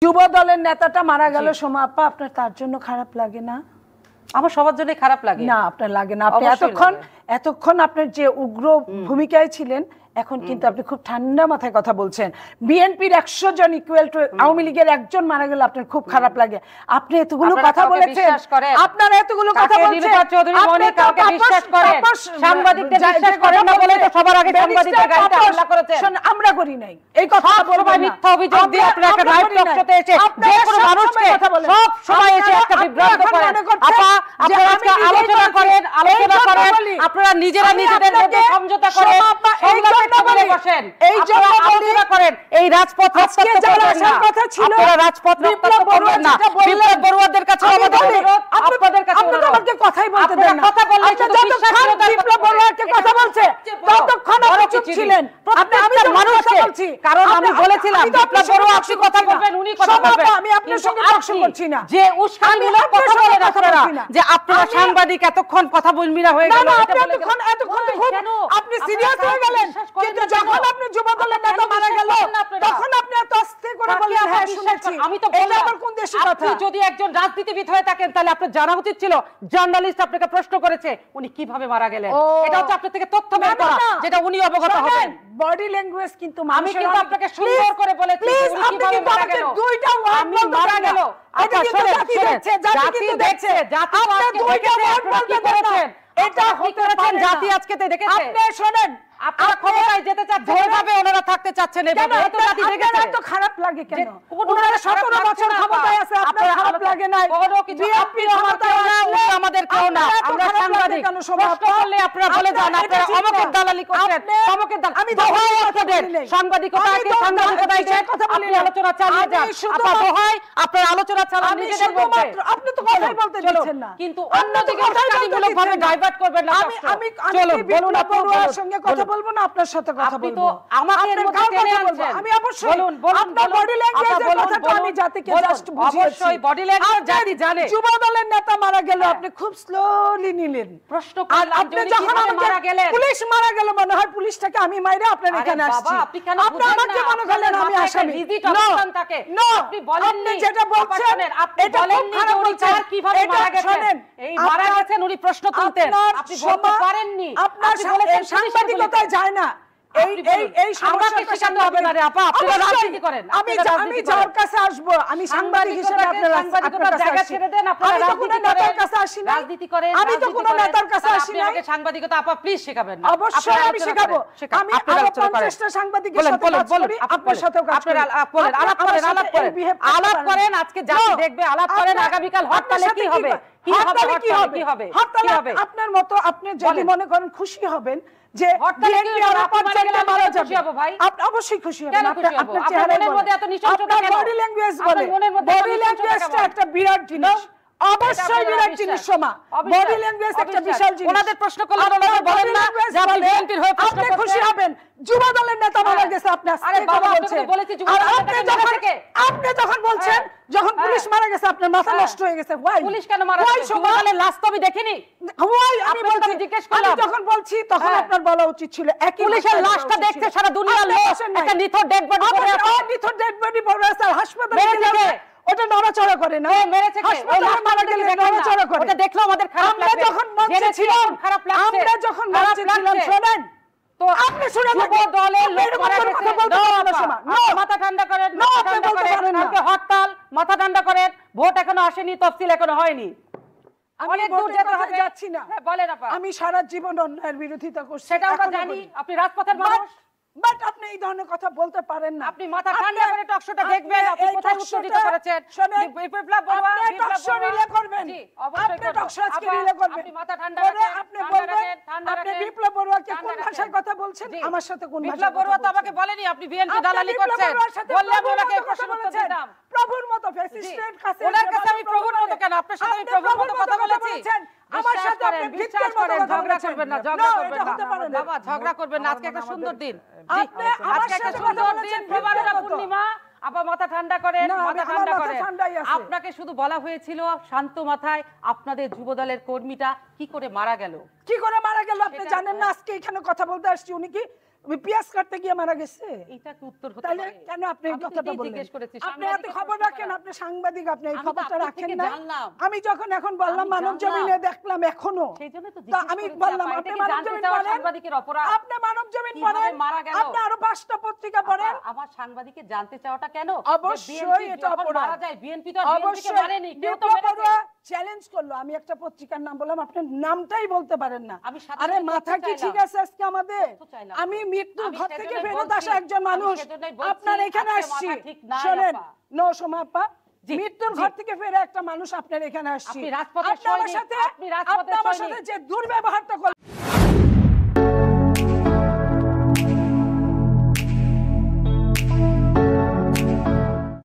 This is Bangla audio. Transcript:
যুব দলের নেতাটা মারা গেল সোমা আপা, আপনার তার জন্য খারাপ লাগে না? আমার সবার জন্য খারাপ লাগে না, আপনার লাগে না। আপনি এতক্ষণ আপনার যে উগ্র ভূমিকায় ছিলেন, এখন কিন্তু আপনি খুব ঠান্ডা মাথায় কথা বলছেন। বিএনপির 100 জন ইকুয়াল টু আওয়ামী লীগের একজন মারা গেল আপনার খুব খারাপ লাগে। আপনি এতগুলো কথা বলেছেন, আপনারা এতগুলো কথা বলছেন, চৌধুরী মনি কাউকে বিশ্বাস করেন? সাংবাদিকদের বিশ্বাস করেন না বলে তো সবার আগে সাংবাদিকদের গাড়িতে হামলা করেছেন। আমরা করি নাই এই কথা বলবেন না। মিথ্যা অভিযোগ দিয়ে আপনারা একটা লাইভ টক শোতে এসে যে কোনো মানুষকে সব সময় এসে একটা বিভ্রান্ত করেন। আপা আপনারা আজকে আলোচনা করেন, আপনারা নিজেরা নিজেদের মধ্যে সমঝোতা করেন, বলে বসেন, এই জন্য আলোচনা করেন। এই রাজপথ আজকে যারা আসার কথা ছিল, আপনারা রাজপথ রক্ষা করবেন না। বিপ্লব বড়ুয়াদের কাছে আমাদের অনুরোধ, আপনাদের কাছে অনুরোধ, আমাকে কথাই বলতে দেন না। কথা বললে শুধু বিশ্বাস করে বিপ্লব বড়ুয়াকে কথা বলছে, ততক্ষণ আপনি চুপ ছিলেন। প্রত্যেকটা মানুষকে, কারণ আমি বলেছিলাম বিপ্লব বড়ুয়া আপনি কথা বলবেন, উনি কথা বলবেন। আমি আপনার সঙ্গে তর্ক করছি না। যে উস্কানিমূলক কথা বলেন আপনারা, যে আপনারা সাংবাদিক এতক্ষণ কথা বলমিরা হয়ে গেল, এতক্ষণ আপনি সিরিয়াস হয়ে গেলেন, কিন্তু যখন আপনি যুব দলের নেতা মারা গেল তখন আপনি এত অস্থির করে বললেন হ্যাঁ শুনেছি। আমি তো বললাম আবার কোন দেশের কথা। আপনি যদি একজন রাজনীতিবিদ হয়ে থাকেন তাহলে আপনার জানা উচিত ছিল, জার্নালিস্ট আপনাকে প্রশ্ন করেছে উনি কিভাবে মারা গেলেন। এটা হচ্ছে আপনার থেকে তথ্য বের করা, যেটা উনি অবগত হবেন। বডি ল্যাঙ্গুয়েজ কিন্তু আমি কিন্তু আপনাকে সুন্দর করে বলেছি উনি কিভাবে মারা গেল। দুইটা ওয়ার্ড মারা গেল, আচ্ছা শুনুন, জাতি দেখছে, জাতি দুইটা ওয়ার্ড বলতে করেছেন, এটা হতে পারে না। জাতি আজকে দেখেছে। আপনি শুনেন, আপনারা ক্ষমতায় যেতে চাচ্ছেন, যেভাবে ওনারা থাকতে চাচ্ছেন, এভাবে তো জাতি দেখেছে। এত খারাপ লাগে কেন? ওনারা 17 বছর ক্ষমতায় আছে, আপনার খারাপ লাগে না? কোনো কিছু আপনি আমার কেউ না, উনি আমাদের কেউ না, আমরা সাংবাদিক। প্রশ্ন করলে আপনারা বলে যান আপনারা অমকের দালালি করছেন, অমকের দালালি। আমি দোহাই আপনাদের সাংবাদিকতাকে সাংবাদিকতায় আপনি আলোচনা চালিয়ে যান। আপা দোহাই আপনার আলোচনা চালান নিজেদের মধ্যে। আপনি তো কথাই বলতে দিচ্ছেন না, কিন্তু অন্যদিকে উস্কানিমূলকভাবে ডাইভার্ট করবেন না। আমি বলুন আপনার সঙ্গে কথা বলবো না, আপনার সাথে কথা বলবো। আপনি তো আমাকে এর মধ্যে টেনে আনছেন। আমি অবশ্যই আপনার বডি ল্যাঙ্গুয়েজের কথাটা আমি জাতিকে জাস্ট বুঝিয়েছি। অবশ্যই বডি ল্যাঙ্গুয়েজ জাতি জানে। যুব দলের নেতা মারা গেল, আপনি খুব স্লোলি নিলেন। প্রশ্ন করলাম আপনি যখন মারা গেলেন, পুলিশ মারা গেল, মনে হয় পুলিশটাকে আমি মাইরে আপনার এখানে আসছি। বাবা আপনি কেন আপনি আমাকে মনে করলেন আমি আসামি? আপনি বলেননি যেটা বলছেন, এটা বলেননি যে উনি চার কিভাবে মারা গেছেন। এই মারা গেছেন উনি প্রশ্ন তুলতেন, আপনি বলতে পারেননি। আপনার সাংবাদিকতায় যায় না। এই সমস্যাটা শিখাতে হবে না রে আপা, আপনারা রাজনীতি করেন। আমি যার কাছে আসব, আমি সাংবাদিক হিসেবে আপনার সাংবাদিকতার জায়গা ছেড়ে দেন, আপনারা রাজনীতি করেন, কাছে আসি না, রাজনীতি করেন। আমি তো কোনো নেতার কাছে আসি না। আপনি সাংবাদিকতা আপা প্লিজ শেখাবেন না। অবশ্যই আমি শেখাবো। আমি আরো 50টা সাংবাদিকের সাথে কাজ করি, আপনার সাথেও কাজ করি। আপনারা আলাপ করেন, আজকে জাতি দেখবে, আলাপ করেন। আগামীকাল হরতালে কি হবে? আপনার মতো আপনি যদি মনে করেন খুশি হবেন যে বিএনপি আর পর্যায়ে মারা যাবে, আপনি অবশ্যই খুশি হবেন। আপনার চেহারার মধ্যে এত নিঃসংসতা কেন? বডি ল্যাঙ্গুয়েজ বলে, বডি ল্যাঙ্গুয়েজটা একটা বিরাট জিনিস, অবশ্যই বিরাট জিনিস। সোমা, বডি ল্যাঙ্গুয়েজ একটা বিশাল জিনিস। ওনাদের প্রশ্ন করলে ওনারা বলেন না যে আপনি বিএনপির হয়ে প্রশ্ন করছেন। আপনি খুশি হবেন যুব দলের নেতা মারা গেছে, আপনি আজকে কথা বলছেন। আপনি যখন বলছেন যখন পুলিশ মারা গেছে আপনার মাথা নষ্ট হয়ে গেছে। হোয়াই পুলিশ কেন মারা গেছে? যুব দলের লাশ তো আমি দেখিনি। হোয়াই আমি জিজ্ঞেস করলাম, আমি যখন বলছি তখন আপনার বলা উচিত ছিল। একই পুলিশের লাশটা দেখতে সারা দুনিয়ার লোক, একটা নিথর ডেড বডি পড়ে আছে, নিথর ডেড বডি পড়ে আছে হাসপাতালে গেলে ওটা নড়াচড়া করে না। মেরেছে কে? ওই লাশ মারা গেলে নড়াচড়া করে, ওটা দেখলেও আমাদের খারাপ লাগে। আমরা যখন মঞ্চে ছিলাম, খারাপ লাগছে। আমরা যখন মঞ্চে ছিলাম, শুনেন তো আপনি শুনে থাকেন দলের লোক মারা গেছে, মাথা ঠান্ডা করেন, মাথা ঠান্ডা করেন। আজকে হরতাল, মাথা ঠান্ডা করেন। ভোট এখনো আসেনি, তফসিল এখনো হয়নি। অনেক দূর যেতে হবে, যাচ্ছি না। বলেন আপা। আমি সারা জীবন অন্যায়ের বিরোধিতা করছি, সেটা আমরা জানি। আপনি রাজপথের মানুষ, বাট আপনি এই ধরনের কথা বলতে পারেন না। আপনি মাথা ঠান্ডা করে টকশোটা দেখবেন, আপনি কোথায় উত্তেজিত করেছেন। বিপ্লব বড়ুয়া, টকশো রিলে করবেন, জি অবশ্যই আপনি টকশো আজকে রিলে করবেন। আপনি মাথা ঠান্ডা রাখেন, আপনি বলবেন আপনি বিপ্লব বড়ুয়াকে কোন ভাষায় কথা বলছেন, আমার সাথে কোন ভাষায়? বিপ্লব বড়ুয়া তো আমাকে বলেনি আপনি বিএনপি দালালি করছেন। বললে ওনাকে প্রশ্ন উত্তর দিতাম। প্রভুর মতো ফ্যাসিস্টের কাছে, ওনার কাছে আমি প্রভুর মতো কেন? আপনার সাথে আমি প্রভুর মতো কথা বলেছি। আমার সাথে আপনি বিশ্বাস করেন, ঝগড়া করবেন না, ঝগড়া করবেন না বাবা, ঝগড়া করবেন না। আজকে একটা সুন্দর দিন, আজকে একটা সুন্দর দিন, প্রবাবিলা পূর্ণিমা। আপা মাথা ঠান্ডা করেন, মাথা ঠান্ডা করেন। আপনাকে শুধু বলা হয়েছিল শান্ত মাথায় আপনাদের যুবদলের কর্মীটা কি করে মারা গেল। কি করে মারা গেল আপনি জানেন না? আজকে এখানে কথা বলতে আসছি, উনি কি পেঁয়াজ কাটতে গিয়ে মারা গেছে? এটা কি উত্তর হতে তাহলে পারে? কেন আপনি এই আমি তো কথাটা এটাই বললেন? জিজ্ঞেস করেছি, আপনি এত সাংবাদিকতা খবর প্রশ্ন রাখেন, করা। আপনি সাংবাদিক, আপনি এই আমি তো খবরটা আপনার রাখেন থেকে না? জানলাম। আমি যখন এখন বললাম আমি মানব জানলাম। জমিনে দেখলাম এখনো, সেইজন্য তো তো জিজ্ঞেস আমি করেছি, বললাম আপা, আপনি এটা কি মানব জানতে জমিন চাওয়া পড়েন, সাংবাদিকের অপরাধ? আপনি মানব জমিন কিভাবে পড়েন, মারা গেল? আপনি আরো 5টা পত্রিকা পড়েন। আপা, আমার সাংবাদিকের জানতে চাওয়াটা কেন? অবশ্যই যে BNP এটা যখন অপরাধ। মারা যায়, বিএনপি তো আর বিএনপিকে অবশ্যই মারেনি, কেউ তো বিপ্লব মেরেছে। বড়ুয়া চ্যালেঞ্জ করলো, আমি একটা পত্রিকার নাম বললাম, আপনি নামটাই বলতে পারেন না। আমি সাধারণ আরে তথ্য মাথা কি চাইলাম। ঠিক আছে আজকে আমাদের? তথ্য চাইলাম আমি তো। মৃত্যুর আমি ঘর থেকে সেজন্যই ফেরত বলছি, আসা একজন আমি মানুষ, সেজন্যই বলছি, আপনার এখানে আজকে আসছি। মাথা ঠিক নাই, শোনেন, আপা। নো সোমাপা, জি, মৃত্যুর জি। ঘর থেকে ফেরা একটা মানুষ আপনার এখানে আসছি। আপনি রাজপথের আপনি আমার সৈনিক, সাথে আপনি রাজপথের আপনি আমার সৈনিক। সাথে যে দুর্ব্যবহারটা করলেন,